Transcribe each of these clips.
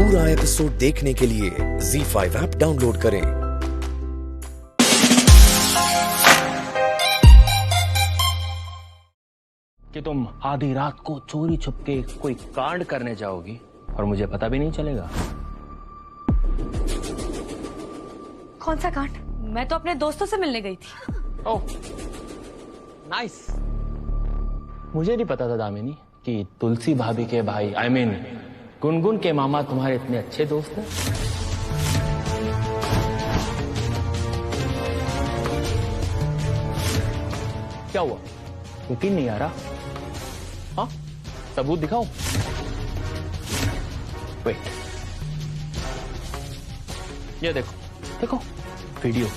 पूरा एपिसोड देखने के लिए ZEE5 ऐप डाउनलोड करें। कि तुम आधी रात को चोरी छुपके कोई कांड करने जाओगी और मुझे पता भी नहीं चलेगा। कौन सा कांड? मैं तो अपने दोस्तों से मिलने गई थी। ओह, नाइस। मुझे नहीं पता था दामिनी कि तुलसी भाभी के भाई गुनगुन के मामा तुम्हारे इतने अच्छे दोस्त हैं। क्या हुआ, यकीन नहीं आ रहा? हाँ, सबूत दिखाओ। वेट, ये देखो देखो वीडियो।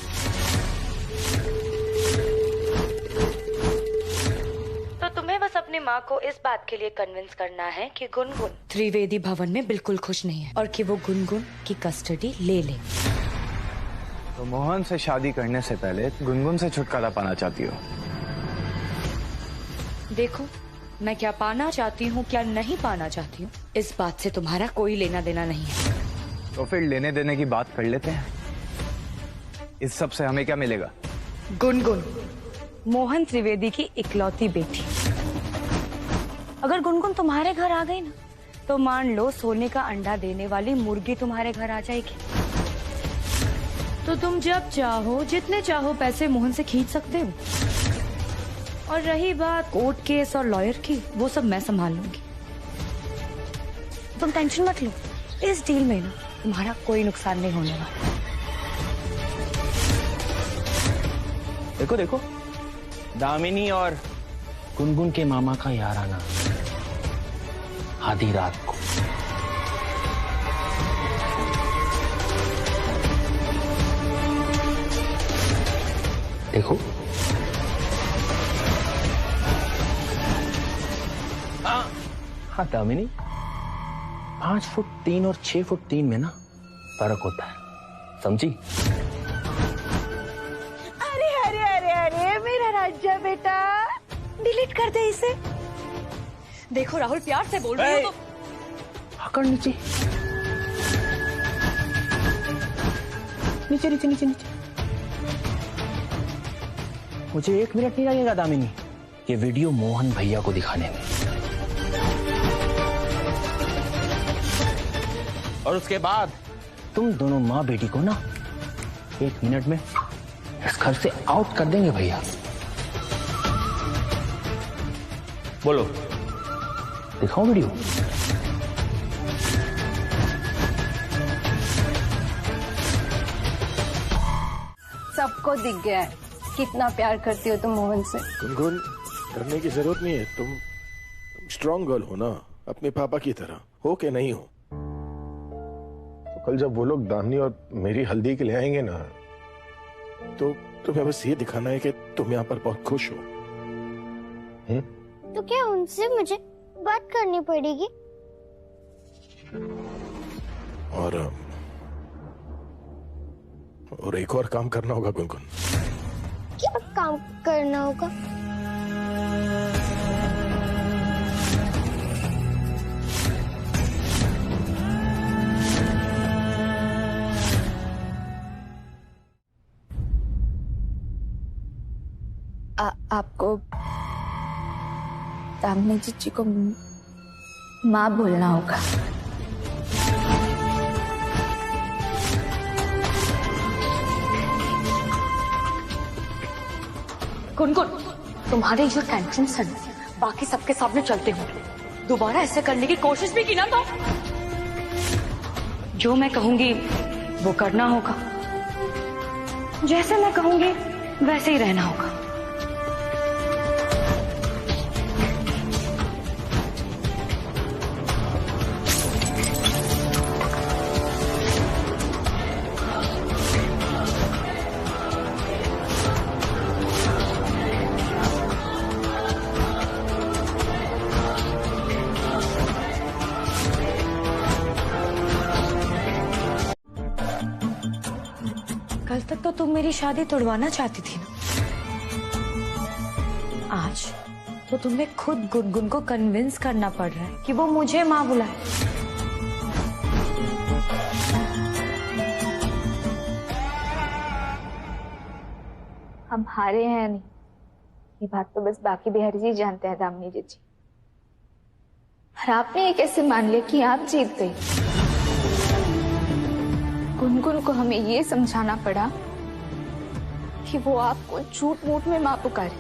तो तुम्हें बस अपनी माँ को इस बात के लिए कन्विंस करना है कि गुनगुन त्रिवेदी भवन में बिल्कुल खुश नहीं है और कि वो गुनगुन की कस्टडी ले ले। तो मोहन से शादी करने से पहले गुनगुन से छुटकारा पाना चाहती हो? देखो, मैं क्या पाना चाहती हूँ क्या नहीं पाना चाहती हूँ, इस बात से तुम्हारा कोई लेना देना नहीं है। तो फिर लेने देने की बात कर लेते हैं। इस सब से हमें क्या मिलेगा? गुनगुन मोहन त्रिवेदी की इकलौती बेटी। अगर गुनगुन तुम्हारे घर आ गई ना, तो मान लो सोने का अंडा देने वाली मुर्गी तुम्हारे घर आ जाएगी। तो तुम जब चाहो जितने चाहो पैसे मोहन से खींच सकते हो। और रही बात कोर्ट केस और लॉयर की, वो सब मैं संभाल लूंगी। तुम टेंशन मत लो, इस डील में ना तुम्हारा कोई नुकसान नहीं होने वाला। देखो देखो, दामिनी और गुनगुन के मामा का याराना आधी रात को। देखो, हाँ दामिनी, 5 फुट 3 और 6 फुट 3 में ना फर्क होता है, समझी? अरे अरे अरे अरे मेरा राजा बेटा, डिलीट कर दे इसे। देखो राहुल, प्यार से बोल रही हो तो। पकड़ नीचे नीचे नीचे नीचे नीचे। मुझे 1 मिनट नहीं लगेगा दामिनी ये वीडियो मोहन भैया को दिखाने में। और उसके बाद तुम दोनों माँ बेटी को ना 1 मिनट में इस घर से आउट कर देंगे भैया। बोलो, दिखाओ वीडियो। सबको दिख गया है कितना प्यार करती हो तुम मोहन से। गुनगुन, डरने की जरूरत नहीं है। तुम स्ट्रॉन्ग गर्ल हो ना, अपने पापा की तरह हो के नहीं हो। तो कल जब वो लोग दामिनी और मेरी हल्दी के लिए आएंगे ना, तो तुम्हें बस ये दिखाना है कि तुम यहाँ पर बहुत खुश हो। तो क्या उनसे मुझे बात करनी पड़ेगी? और एक और काम करना होगा गुनगुन। क्या काम करना होगा? आपको दामिनी जीजी को माँ बोलना होगा। गुनगुन, तुम्हारे जो टेंशन है बाकी सबके सामने चलते हुए दोबारा ऐसे करने की कोशिश भी की ना, तो जो मैं कहूंगी वो करना होगा, जैसे मैं कहूंगी वैसे ही रहना होगा। कल तक तो तुम मेरी शादी तोड़वाना चाहती थी ना, आज तो तुम्हें खुद गुनगुन को कन्विंस करना पड़ रहा है कि वो मुझे माँ बुलाए। हम हारे हैं नहीं, ये बात तो बस बाकी बिहारी जी जानते हैं दामिनी जी। और आपने ये कैसे मान लिया कि आप जीत गई? गुनगुन को हमें ये समझाना पड़ा कि वो आपको झूठ मूठ में मां पुकारे।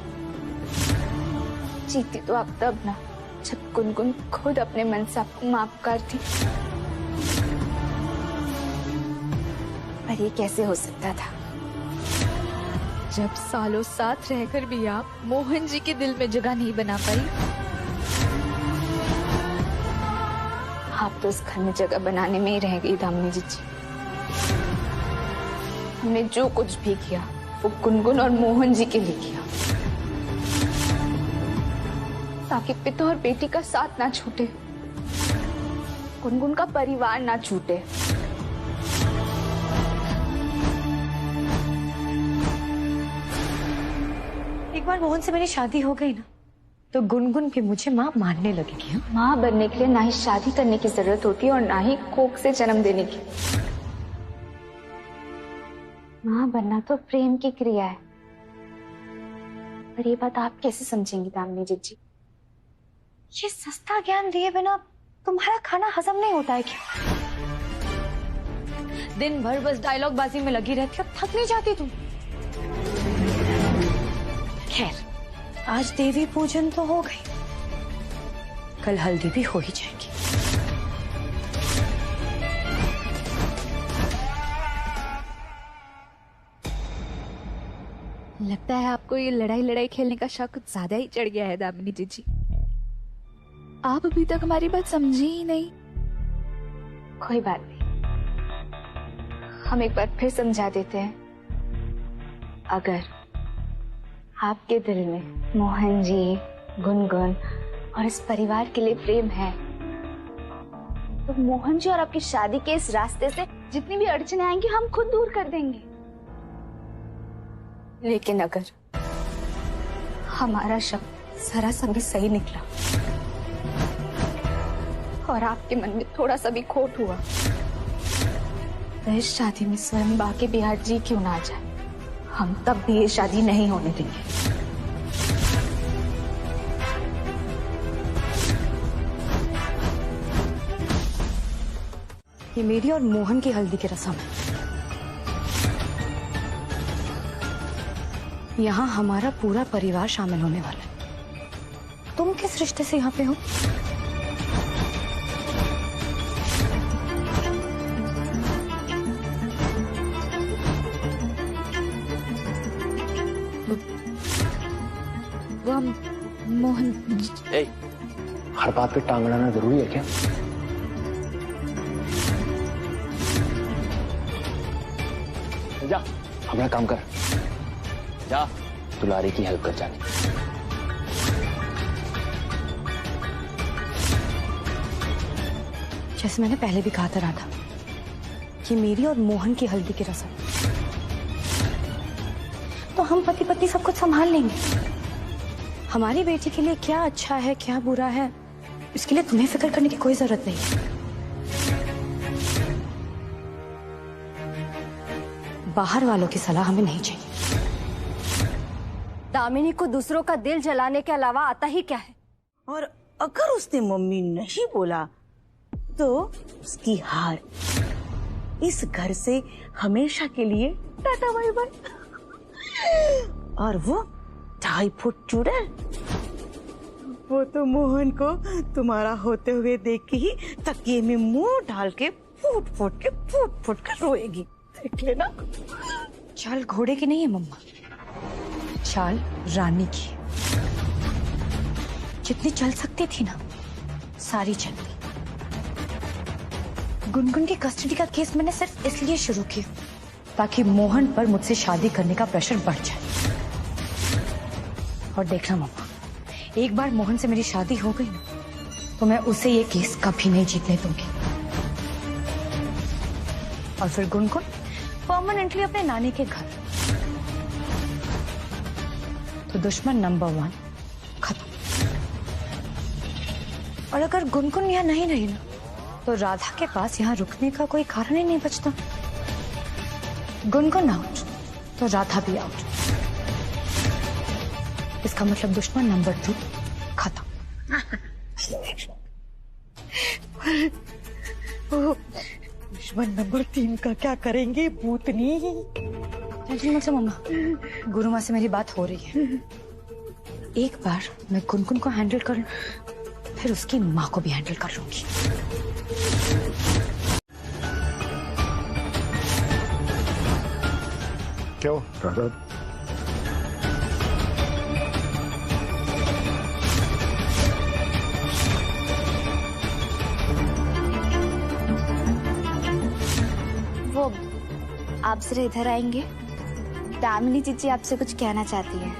जीती तो आप तब ना जब गुनगुन खुद अपने मन से आपको मां पुकारती। पर ये कैसे हो सकता था जब सालों साथ रहकर भी आप मोहन जी के दिल में जगह नहीं बना पाई? आप तो उस घर में जगह बनाने में ही रह गई दामिनी जी। हमने जो कुछ भी किया वो गुनगुन और मोहन जी के लिए किया, ताकि पिता और बेटी का साथ ना छूटे, गुनगुन का परिवार ना छूटे। एक बार मोहन से मेरी शादी हो गई ना तो गुनगुन भी मुझे माँ मानने लगेगी। माँ बनने के लिए ना ही शादी करने की जरूरत होती है और ना ही कोख से जन्म देने की। माँ बनना तो प्रेम की क्रिया है। पर ये बात आप कैसे समझेंगी दामिनी जी? ये सस्ता ज्ञान दिए बिना तुम्हारा खाना हजम नहीं होता है क्या? दिन भर बस डायलॉग बाजी में लगी रहती हो, थक नहीं जाती तुम? खैर, आज देवी पूजन तो हो गई, कल हल्दी भी हो ही जाएगी। लगता है आपको ये लड़ाई खेलने का शौक कुछ ज्यादा ही चढ़ गया है दामिनी जी। आप अभी तक हमारी बात समझी ही नहीं। कोई बात नहीं, हम एक बार फिर समझा देते हैं। अगर आपके दिल में मोहन जी, गुनगुन और इस परिवार के लिए प्रेम है तो मोहन जी और आपकी शादी के इस रास्ते से जितनी भी अड़चने आएंगी हम खुद दूर कर देंगे। लेकिन अगर हमारा शब्द जरा सा भी सही निकला और आपके मन में थोड़ा सा भी खोट हुआ तो इस शादी में स्वयं बाकी बिहार जी क्यों ना आ जाए, हम तब भी ये शादी नहीं होने देंगे। ये मेरी और मोहन की हल्दी की रस्म है। यहाँ हमारा पूरा परिवार शामिल होने वाला है। तुम किस रिश्ते से यहाँ पे हो? वो हम मोहन। हर बात पे टांग अड़ाना जरूरी है क्या? जा अपना काम कर, जा दुलारी की हेल्प कर जाने। जैसे मैंने पहले भी कहा था राधा, कि मेरी और मोहन की हल्दी की रस्म तो हम पति पत्नी सब कुछ संभाल लेंगे। हमारी बेटी के लिए क्या अच्छा है क्या बुरा है इसके लिए तुम्हें फिक्र करने की कोई जरूरत नहीं। बाहर वालों की सलाह हमें नहीं चाहिए। दामिनी को दूसरों का दिल जलाने के अलावा आता ही क्या है? और अगर उसने मम्मी नहीं बोला तो उसकी हार, इस घर से हमेशा के लिए टाटा बाय बाय। और वो 2.5 फुट चुड़ैल, वो तो मोहन को तुम्हारा होते हुए देख के ही तकिए में मुंह डाल के फूट फूट के रोएगी। देख लेना। चाल घोड़े की नहीं है मम्मा, चाल रानी की। जितनी चल सकती थी ना सारी चल गई। गुनगुन की कस्टडी का केस मैंने सिर्फ इसलिए शुरू किया ताकि मोहन पर मुझसे शादी करने का प्रेशर बढ़ जाए। और देखना मम्मा, एक बार मोहन से मेरी शादी हो गई ना तो मैं उसे ये केस कभी नहीं जीतने दूंगी। और फिर गुनगुन परमानेंटली अपने नानी के घर, तो दुश्मन नंबर 1 खत्म। और अगर गुनगुन यहाँ नहीं रही ना तो राधा के पास यहाँ रुकने का कोई कारण ही नहीं बचता। गुनगुन आउट तो राधा भी आउट। इसका मतलब दुश्मन नंबर 2 खत्म। दुश्मन नंबर 3 का क्या करेंगे भूतनी? टेंशन मत लो मम्मा, गुरु माँ से मेरी बात हो रही है। एक बार मैं गुनगुन को हैंडल कर लूं, फिर उसकी माँ को भी हैंडल कर लूंगी। क्यों राधा? वो आप जरा इधर आएंगे? दामिनी जीजी आपसे कुछ कहना चाहती है।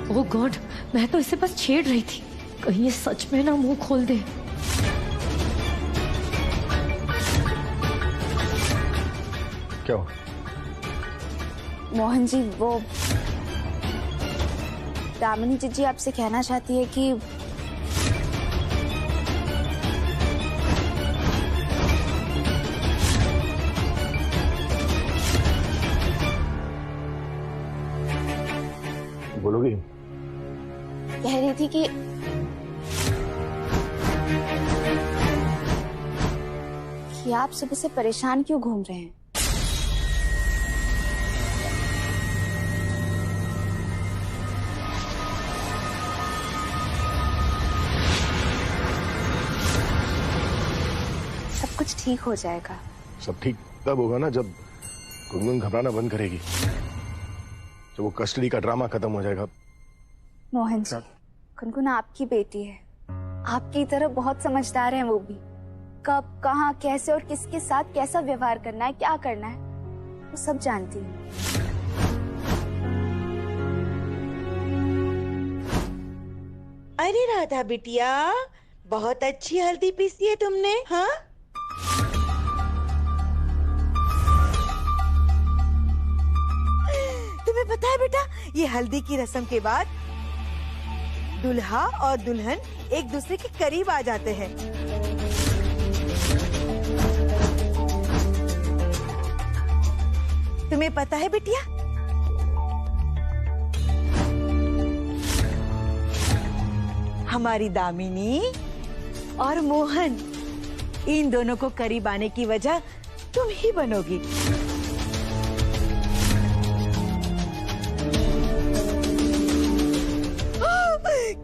ओह गॉड, मैं तो इसे बस छेड़ रही थी, कहीं ये सच में ना मुंह खोल दे। क्या? मोहन जी, वो दामिनी जीजी आपसे कहना चाहती है कि बोलोगी? कह रही थी कि आप सुबह से परेशान क्यों घूम रहे हैं? सब कुछ ठीक हो जाएगा। सब ठीक तब होगा ना जब गुनगुन घबराना बंद करेगी, जब वो कस्टडी का ड्रामा खत्म हो जाएगा। मोहन जी, गुनगुन आपकी बेटी है, आपकी तरह बहुत समझदार है वो भी। कब, कहाँ, कैसे और किसके साथ कैसा व्यवहार करना है, क्या करना है, वो सब जानती है। अरे राधा बिटिया, बहुत अच्छी हल्दी पीसी है तुमने। हाँ, तुम्हें पता है बेटा, ये हल्दी की रस्म के बाद दुल्हा और दुल्हन एक दूसरे के करीब आ जाते हैं। तुम्हें पता है बिटिया, हमारी दामिनी और मोहन, इन दोनों को करीब आने की वजह तुम ही बनोगी।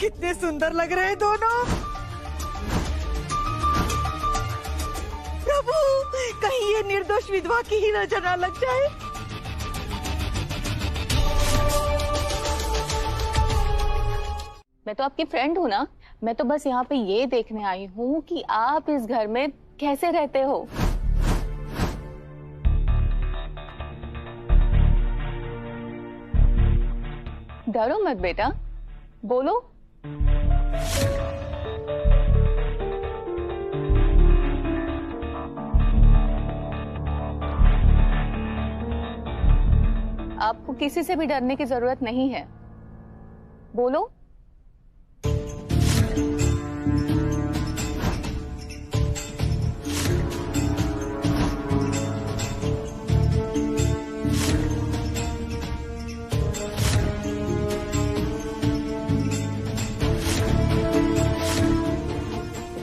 कितने सुंदर लग रहे हैं दोनों। प्रभु, कहीं ये निर्दोष विधवा की ही नजर ना लग जाए। मैं तो आपकी फ्रेंड हूँ ना, मैं तो बस यहाँ पे ये देखने आई हूँ कि आप इस घर में कैसे रहते हो। डरो मत बेटा, बोलो। आपको किसी से भी डरने की जरूरत नहीं है, बोलो।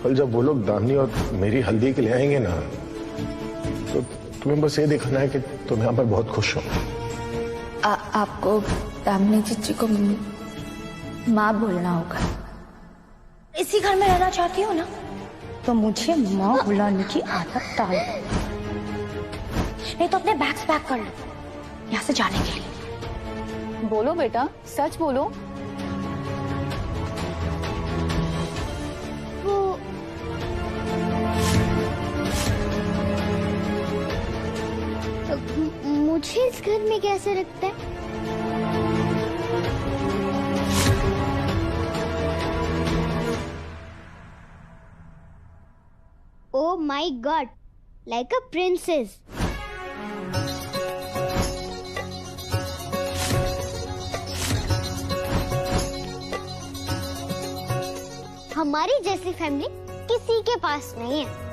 कल जब वो लोग दामिनी और मेरी हल्दी के लिए आएंगे ना, तो तुम्हें बस ये दिखाना है कि तुम यहाँ पर बहुत खुश हो। आपको दामिनी जीजी को माँ बोलना होगा। इसी घर में रहना चाहती हो ना, तो मुझे माँ बुलाने की आदत डाल दो, नहीं तो अपने बैग्स पैक कर लो यहाँ से जाने के लिए। बोलो बेटा, सच बोलो। मुझे इस घर में कैसे रखता है? Oh my God, like a princess. हमारी जैसी फैमिली किसी के पास नहीं है।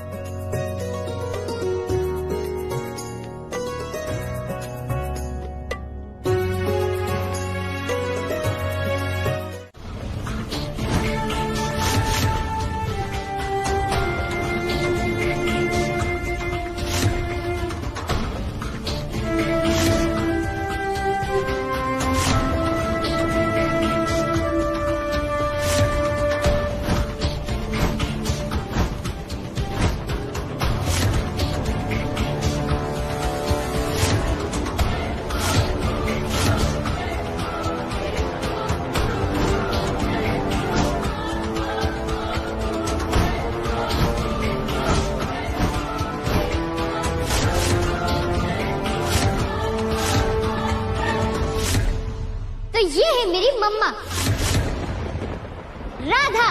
राधा।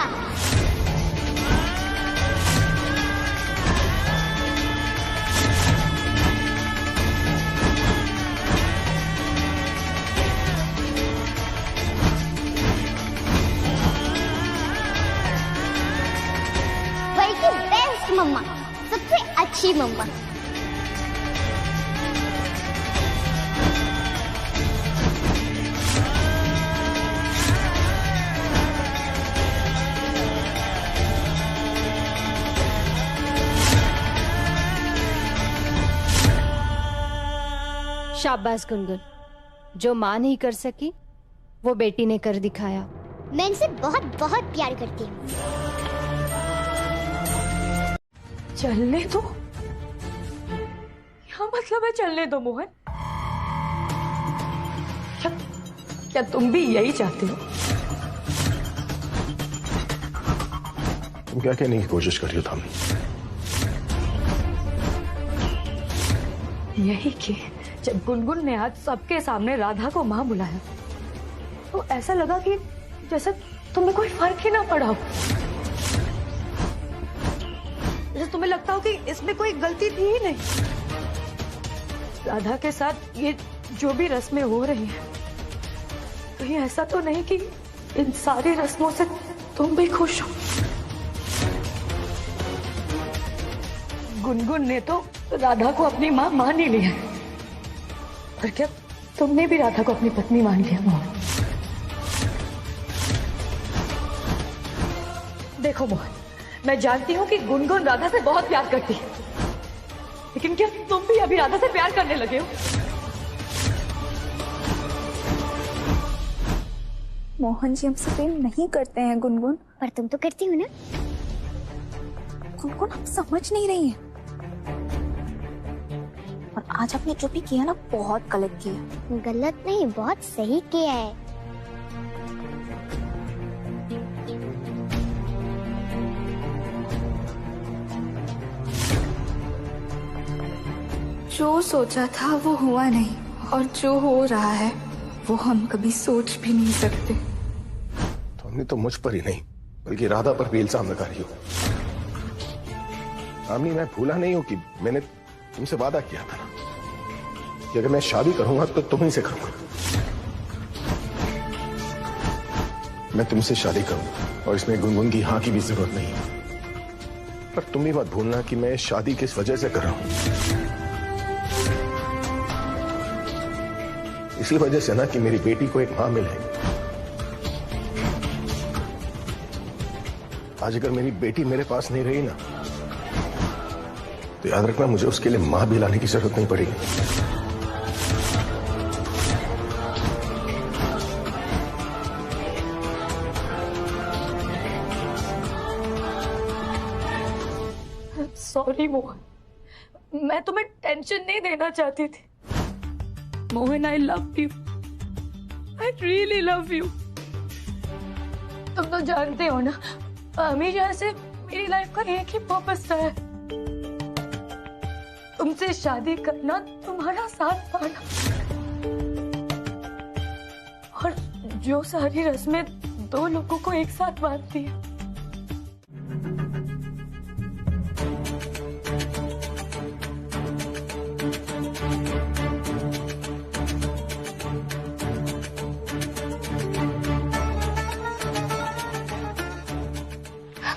वर्ल्ड की बेस्ट मम्मा, सबसे अच्छी मम्मा। शाबाश गुनगुन, जो माँ नहीं कर सकी वो बेटी ने कर दिखाया। मैं इनसे बहुत बहुत प्यार करती हूँ। चलने दो? क्या मतलब है चलने दो मोहन? क्या तुम भी यही चाहते हो? तुम क्या कहने की कोशिश कर रही हो धामनी? यही कि जब गुनगुन ने आज सबके सामने राधा को माँ बुलाया तो ऐसा लगा कि जैसे तुम्हें कोई फर्क ही ना पड़ा हो, जैसे तुम्हें लगता हो कि इसमें कोई गलती थी ही नहीं। राधा के साथ ये जो भी रस्में हो रही हैं, कहीं ऐसा तो नहीं कि इन सारी रस्मों से तुम भी खुश हो? गुनगुन ने तो राधा को अपनी माँ मान ही लिया, और क्या तुमने भी राधा को अपनी पत्नी मान लिया मोहन? देखो मोहन, मैं जानती हूँ कि गुनगुन राधा से बहुत प्यार करती है, लेकिन क्या तुम भी अभी राधा से प्यार करने लगे हो? मोहन जी हमसे प्रेम नहीं करते हैं गुनगुन। पर तुम तो करती हो ना? गुनगुन आप समझ नहीं रही हैं। और आज आपने जो भी किया ना, बहुत गलत किया। गलत नहीं, बहुत सही किया है। जो सोचा था वो हुआ नहीं, और जो हो रहा है वो हम कभी सोच भी नहीं सकते। तुमने तो मुझ पर ही नहीं बल्कि राधा पर भी इल्जाम लगा रही हो। धामनी, मैं भूला नहीं हूं कि मैंने तुमसे वादा किया था ना कि अगर मैं शादी करूंगा तो तुम्हीं से करूंगा। मैं तुमसे शादी करूंगा और इसमें गुनगुन की हाँ की भी जरूरत नहीं है। पर तुम भी मत भूलना कि मैं शादी किस वजह से कर रहा हूं। इसी वजह से ना कि मेरी बेटी को एक मां मिले। आज अगर मेरी बेटी मेरे पास नहीं रही ना, तो याद रखना मुझे उसके लिए मां भी लाने की जरूरत नहीं पड़ेगी। सॉरी मोहन, मैं तुम्हें टेंशन नहीं देना चाहती थी। Mohan, I love you, I really love you. तुम तो जानते हो ना, हमेशा से मेरी लाइफ का एक ही पर्पस था, तुमसे शादी करना, तुम्हारा साथ पाना। और जो सारी रस्में दो लोगों को एक साथ बांधती है,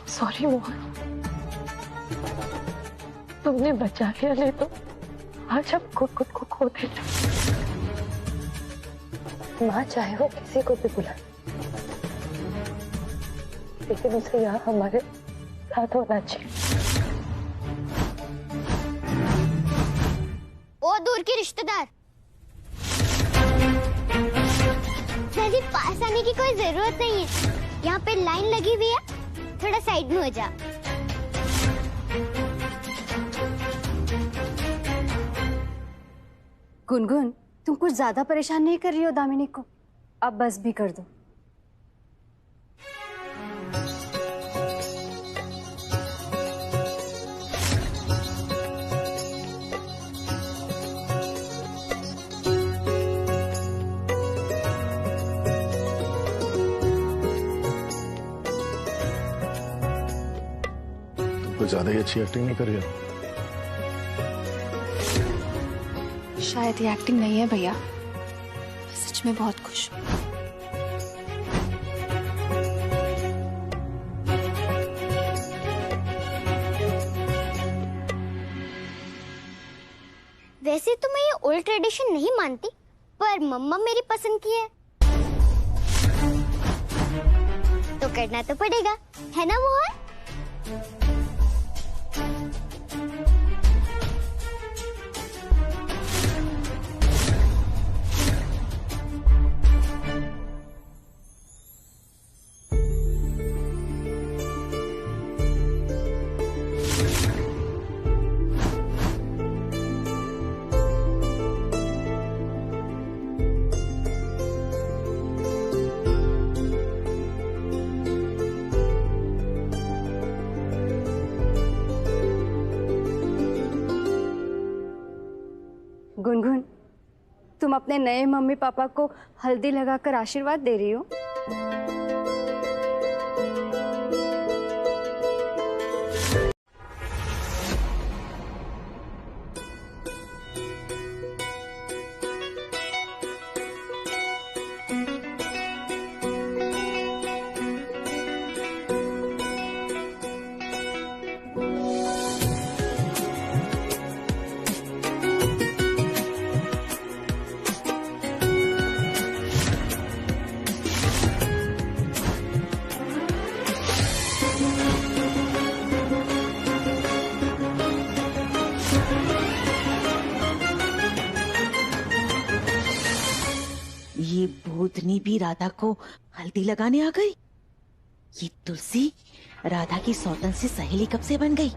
सॉरी मोहन, तुमने बचा लिया, नहीं तो आज हम खुद को खो देते। माँ चाहे वो किसी को भी बुला, लेकिन उसे यहाँ हमारे साथ होना चाहिए। ओ दूर के रिश्तेदार, जल्दी पास आने की कोई जरूरत नहीं है। यहाँ पे लाइन लगी हुई है, थोड़ा साइड में हो जा। गुनगुन, तुम कुछ ज्यादा परेशान नहीं कर रही हो दामिनी को? अब बस भी कर दो। कुछ ज्यादा ही अच्छी एक्टिंग नहीं कर रही हो? शायद ये एक्टिंग नहीं है भैया, मैं सच में बहुत खुश हूँ। वैसे तो मैं ये ओल्ड ट्रेडिशन नहीं मानती, पर मम्मा मेरी पसंद की है तो करना तो पड़ेगा, है ना मोहन? गुनगुन, तुम अपने नए मम्मी पापा को हल्दी लगाकर आशीर्वाद दे रही हो? ये भूतनी भी राधा को हल्दी लगाने आ गई। ये तुलसी राधा की सौतन से सहेली कब से बन गई?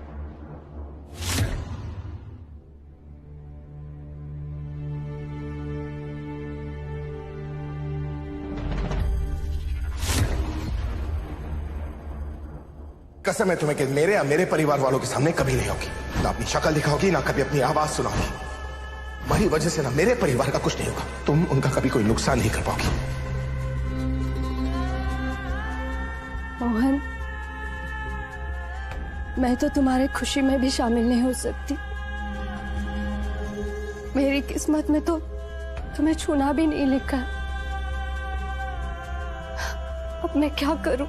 कसम है तुम्हें कि मेरे या मेरे परिवार वालों के सामने कभी नहीं होगी। ना अपनी शक्ल दिखाओगी, ना कभी अपनी आवाज सुनाओगी। तुम्हारी वजह से ना मेरे परिवार का कुछ नहीं होगा, तुम उनका कभी कोई नुकसान नहीं कर पाओगी। मोहन, मैं तो तुम्हारे खुशी में भी शामिल नहीं हो सकती। मेरी किस्मत में तो तुम्हें छूना भी नहीं लिखा। अब मैं क्या करूं?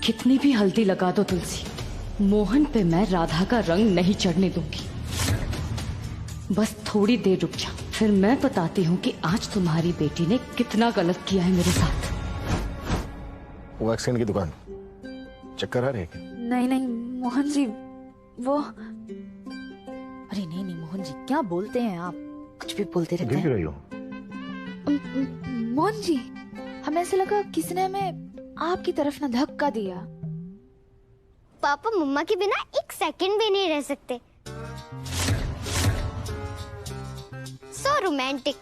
कितनी भी हल्दी लगा दो तुलसी, मोहन पे मैं राधा का रंग नहीं चढ़ने दूंगी। बस थोड़ी देर रुक जा, फिर मैं बताती हूँ कि आज तुम्हारी बेटी ने कितना गलत किया है मेरे साथ। वो एक्सटेंड की दुकान चक्कर आ रहे हैं? नहीं नहीं मोहन जी, वो अरे नहीं नहीं मोहन जी, क्या बोलते हैं आप? कुछ भी बोलते रहते हैं। रही हो? मोहन जी, हमें ऐसा लगा किसी ने हमें आपकी तरफ ना धक्का दिया। पापा मम्मा के बिना एक सेकंड भी नहीं रह सकते। So romantic.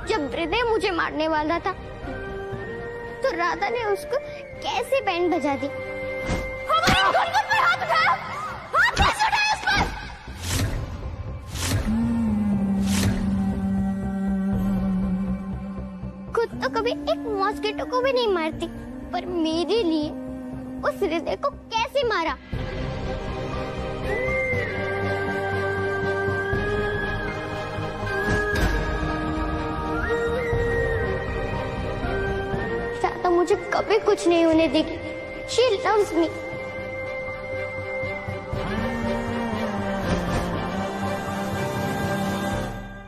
जब हृदय मुझे मारने वाला था तो राधा ने उसको कैसे बैंड बजा दी। हमारे गुनगुन पर हाथ उठाया, हाथ कैसे उठाया उस पर? खुद तो कभी एक मॉस्किटो को भी नहीं मारती, पर मेरे लिए उस हृदय को कैसे मारा? राधा मुझे कभी कुछ नहीं होने देगी। She loves me.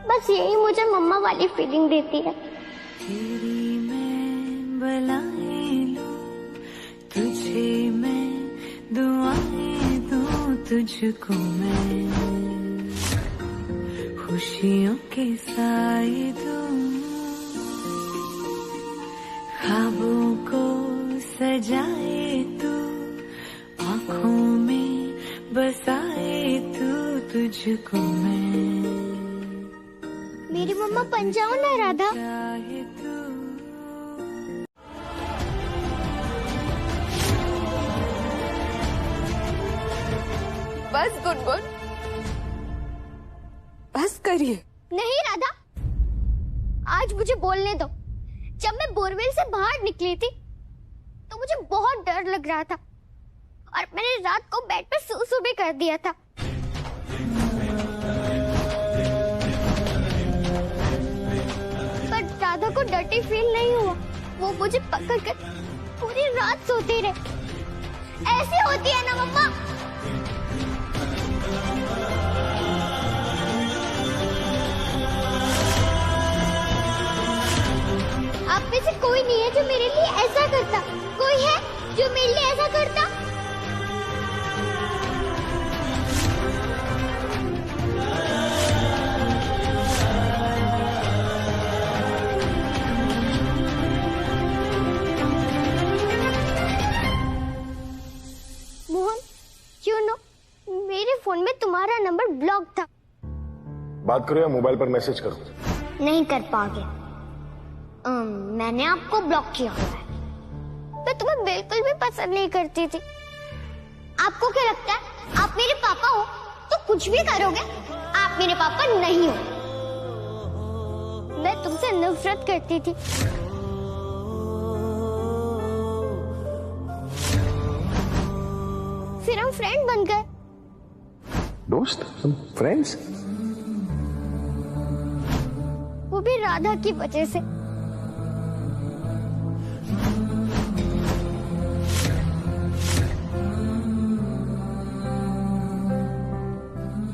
बस यही मुझे मम्मा वाली फीलिंग देती है। तेरी मैं बलाएं लूं, तुझे मैं दुआएं दूं, तुझको मैं खुशियों के साए दूं, ख्वाबों को सजाए तू, आँखों में बसाए तू, तुझको मैं। मेरी मम्मा बन जाओ ना राधा। बस गुनगुन, बस करिए। नहीं राधा, आज मुझे बोलने दो। जब मैं बोरवेल से बाहर निकली थी तो मुझे बहुत डर लग रहा था और मैंने रात को बेड पर सू भी कर दिया था। पर राधा को डर्टी फील नहीं हुआ। वो मुझे पकड़कर पूरी रात सोती रही। ऐसी होती है ना मम्मा। आप में से कोई नहीं है जो मेरे लिए ऐसा करता। कोई है जो मेरे लिए ऐसा करता? मोहन, यू नो, मेरे फोन में तुम्हारा नंबर ब्लॉक था। बात करो या मोबाइल पर मैसेज करो? नहीं कर पाओगे। मैंने आपको ब्लॉक किया हुआ है। मैं तुम्हें बिल्कुल भी पसंद नहीं करती थी। आपको क्या लगता है आप मेरे पापा हो तो कुछ भी करोगे? आप मेरे पापा नहीं हो। मैं तुमसे नफरत करती थी। फिर हम फ्रेंड बन गए। दोस्त? फ्रेंड्स? वो भी राधा की वजह से।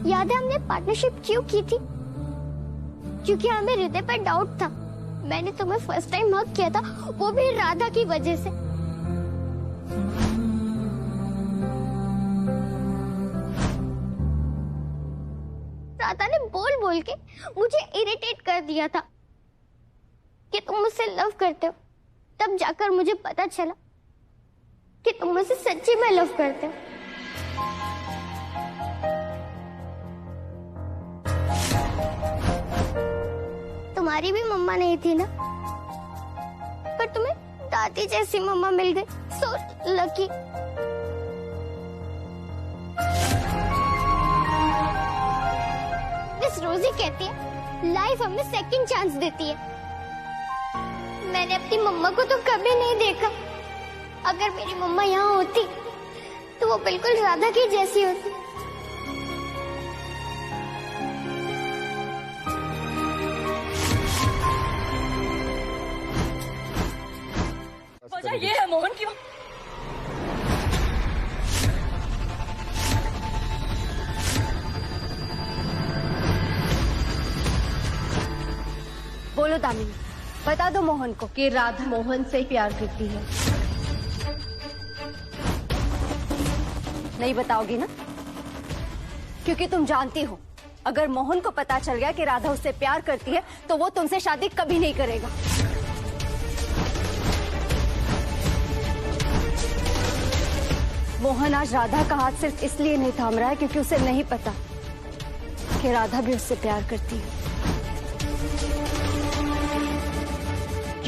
याद है हमने पार्टनरशिप क्यों की थी? क्योंकि हमें हृदय पर डाउट था। मैंने तुम्हें फर्स्ट टाइम हग किया था, वो भी राधा की वजह से। राधा ने बोल बोल के मुझे इरिटेट कर दिया था कि तुम मुझसे लव करते हो। तब जाकर मुझे पता चला कि तुम मुझसे सच्ची में लव करते हो। तुम्हारी भी मम्मा नहीं थी ना, पर तुम्हें दादी जैसी मम्मा मिल गई। So lucky. मिस रोजी कहती है लाइफ हमें सेकंड चांस देती है। मैंने अपनी मम्मा को तो कभी नहीं देखा। अगर मेरी मम्मा यहाँ होती तो वो बिल्कुल राधा की जैसी होती। ये है मोहन की। बोलो दामिनी, बता दो मोहन को कि राधा मोहन से प्यार करती है। नहीं बताओगी ना? क्योंकि तुम जानती हो अगर मोहन को पता चल गया कि राधा उससे प्यार करती है तो वो तुमसे शादी कभी नहीं करेगा। मोहन आज राधा का हाथ सिर्फ इसलिए नहीं थाम रहा है क्योंकि उसे नहीं पता कि राधा भी उससे प्यार करती है।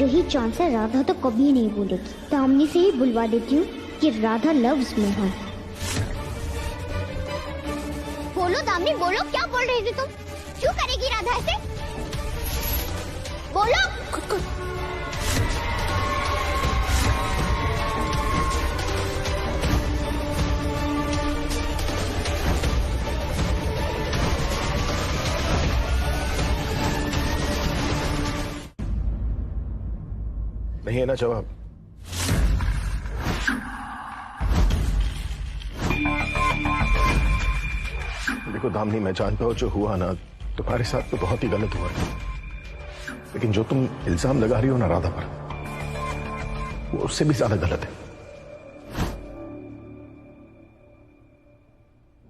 यही चांस है, राधा तो कभी नहीं बोलेगी। दामिनी से ही बुलवा देती हूँ कि राधा लव्स मोहन। बोलो दामिनी, बोलो, क्या बोल रही थी तुम? क्यों करेगी राधा ऐसे? बोलो। खुद नहीं है ना जवाब? देखो दामिनी, मैं जानता हूं जो हुआ ना तुम्हारे साथ तो बहुत ही गलत हुआ है। लेकिन जो तुम इल्जाम लगा रही हो ना राधा पर, वो उससे भी ज्यादा गलत है।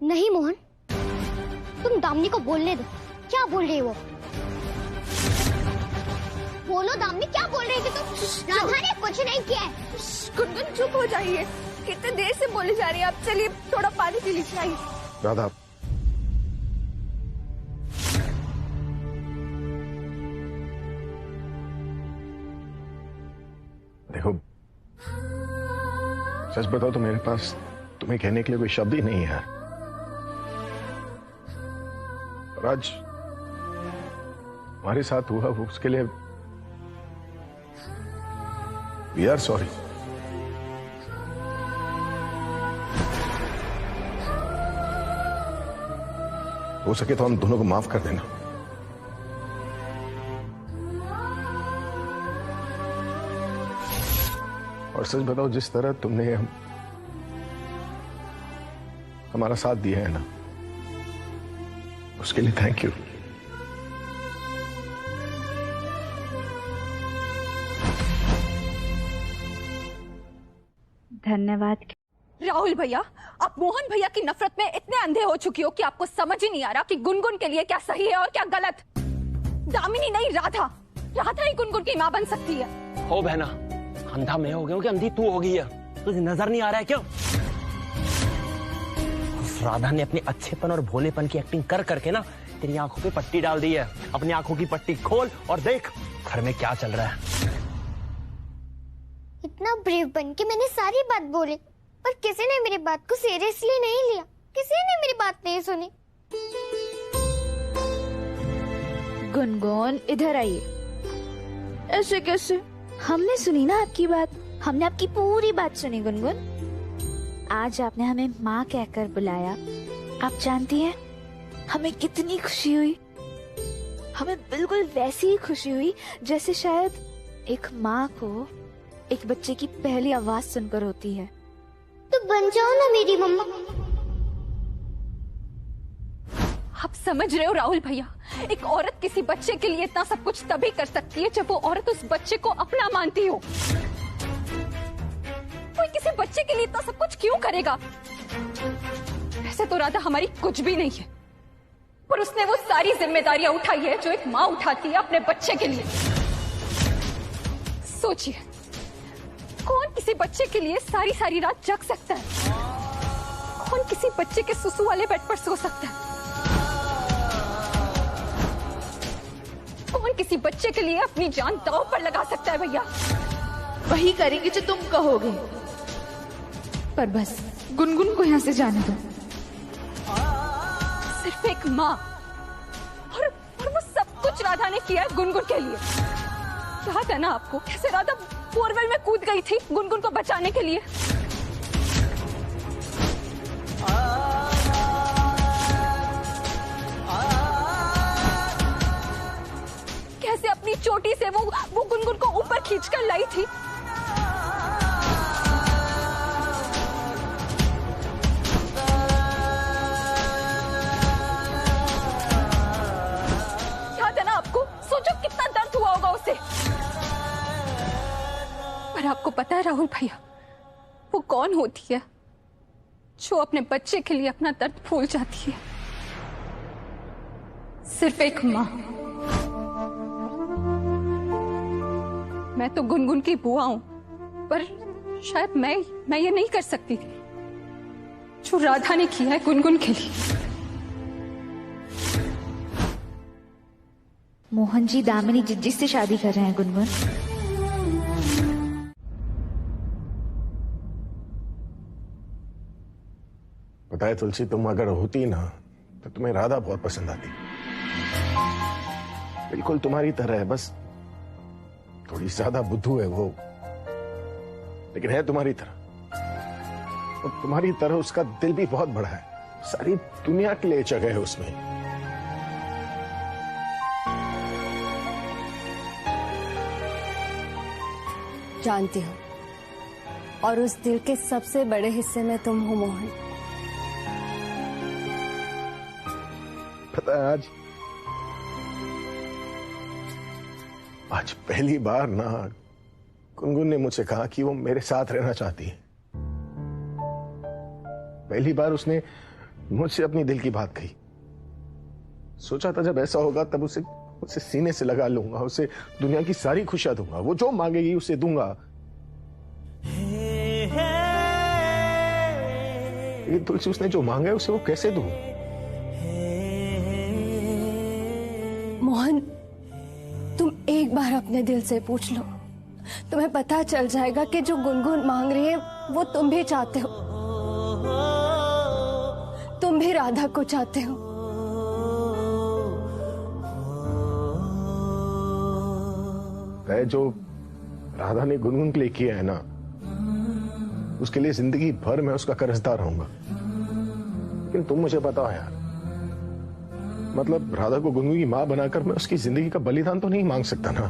नहीं मोहन, तुम दामिनी को बोलने दो। क्या बोल रही है वो? बोलो दामिनी, क्या बोल रही थी तुम? राधा ने कुछ नहीं किया है। गुनगुन चुप हो जाइए, कितने देर से बोले जा रही है आप। चलिए थोड़ा पानी पी लीजिए। आइए। राधा, देखो सच बताओ तो मेरे पास तुम्हें कहने के लिए कोई शब्द ही नहीं है। और आज हमारे साथ हुआ वो, उसके लिए वी आर सॉरी। हो सके तो हम दोनों को माफ कर देना। और सच बताओ, जिस तरह तुमने हमारा साथ दिया है ना, उसके लिए थैंक यू। धन्यवाद। राहुल भैया, आप मोहन भैया की नफरत में इतने अंधे हो चुकी हो कि आपको समझ ही नहीं आ रहा कि गुनगुन के लिए क्या सही है और क्या गलत। दामिनी नहीं, राधा ही गुनगुन की माँ बन सकती है। हो बहना, अंधा मैं हो गया हूँ कि अंधी तू हो गई है? तुझे नजर नहीं आ रहा है क्या? उस राधा ने अपने अच्छेपन और भोलेपन की एक्टिंग कर करके ना तेरी आंखों पे पट्टी डाल दी है। अपनी आंखों की पट्टी खोल और देख घर में क्या चल रहा है। इतना ब्रेव बन के मैंने सारी बात बोली, पर किसी ने मेरी बात को सीरियसली नहीं लिया। किसी ने मेरी बात नहीं सुनी। गुनगुन इधर आइए। ऐसे कैसे? हमने सुनी ना आपकी बात, हमने आपकी पूरी बात सुनी। गुनगुन, आज आपने हमें माँ कहकर बुलाया। आप जानती हैं हमें कितनी खुशी हुई। हमें बिल्कुल वैसी ही खुशी हुई जैसे शायद एक माँ को एक बच्चे की पहली आवाज सुनकर होती है। तो बन जाओ ना मेरी मम्मा। आप समझ रहे हो राहुल भैया, एक औरत किसी बच्चे के लिए इतना सब कुछ तभी कर सकती है जब वो औरत उस बच्चे को अपना मानती हो। कोई किसी बच्चे के लिए इतना सब कुछ क्यों करेगा? वैसे तो राधा हमारी कुछ भी नहीं है, पर उसने वो सारी जिम्मेदारियां उठाई है जो एक माँ उठाती है अपने बच्चे के लिए। सोचिए, कौन किसी बच्चे के लिए सारी सारी रात जग सकता है? कौन किसी बच्चे के सुसु वाले बेड पर सो सकता है? कौन किसी बच्चे के लिए अपनी जान दांव पर लगा सकता है? भैया वही करेंगे जो तुम कहोगे, पर बस गुनगुन को यहाँ से जाने दो। सिर्फ एक माँ, और वो सब कुछ राधा ने किया है गुनगुन के लिए। याद है ना आपको कैसे राधा बोरवेल में कूद गई थी गुनगुन को बचाने के लिए? कैसे अपनी चोटी से वो गुनगुन को ऊपर खींचकर लाई थी। याद है ना आपको? सोचो कितना दर्द हुआ होगा उसे। पर आपको पता है राहुल भैया, वो कौन होती है जो अपने बच्चे के लिए अपना दर्द भूल जाती है? सिर्फ एक माँ। मैं तो गुनगुन की बुआ हूं, पर शायद मैं ये नहीं कर सकती जो राधा ने किया है गुनगुन के लिए। मोहन जी दामिनी जिज्जी से शादी कर रहे हैं गुनगुन। पता है तुलसी, तुम अगर होती ना तो तुम्हें राधा बहुत पसंद आती। बिल्कुल तुम्हारी तरह है, बस थोड़ी ज्यादा बुद्धू है वो, लेकिन है तुम्हारी तरह। और तुम्हारी तरह उसका दिल भी बहुत बड़ा है, सारी दुनिया के लिए जगह है उसमें। जानती हूँ, और उस दिल के सबसे बड़े हिस्से में तुम हो मोहन। पता है आज पहली बार ना गुनगुन ने मुझसे कहा कि वो मेरे साथ रहना चाहती है। पहली बार उसने मुझसे अपनी दिल की बात कही। सोचा था जब ऐसा होगा तब उसे सीने से लगा लूंगा, उसे दुनिया की सारी खुशियां दूंगा, वो जो मांगेगी उसे दूंगा। लेकिन तुलसी उसने जो मांगा है उसे वो कैसे दूं? मोहन, तुम एक बार अपने दिल से पूछ लो, तुम्हें पता चल जाएगा कि जो गुनगुन मांग रही है वो तुम भी चाहते हो। तुम भी राधा को चाहते हो। तय जो राधा ने गुनगुन के लिए किया है ना, उसके लिए जिंदगी भर मैं उसका कर्जदार रहूंगा। लेकिन तुम मुझे बताओ यार, मतलब राधा को गुनगुन की मां बनाकर मैं उसकी जिंदगी का बलिदान तो नहीं मांग सकता ना।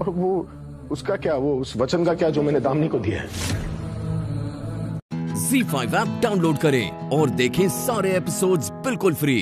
और वो उसका क्या, वो उस वचन का क्या जो मैंने दामिनी को दिया है। ZEE5 ऐप डाउनलोड करें और देखें सारे एपिसोड्स बिल्कुल फ्री।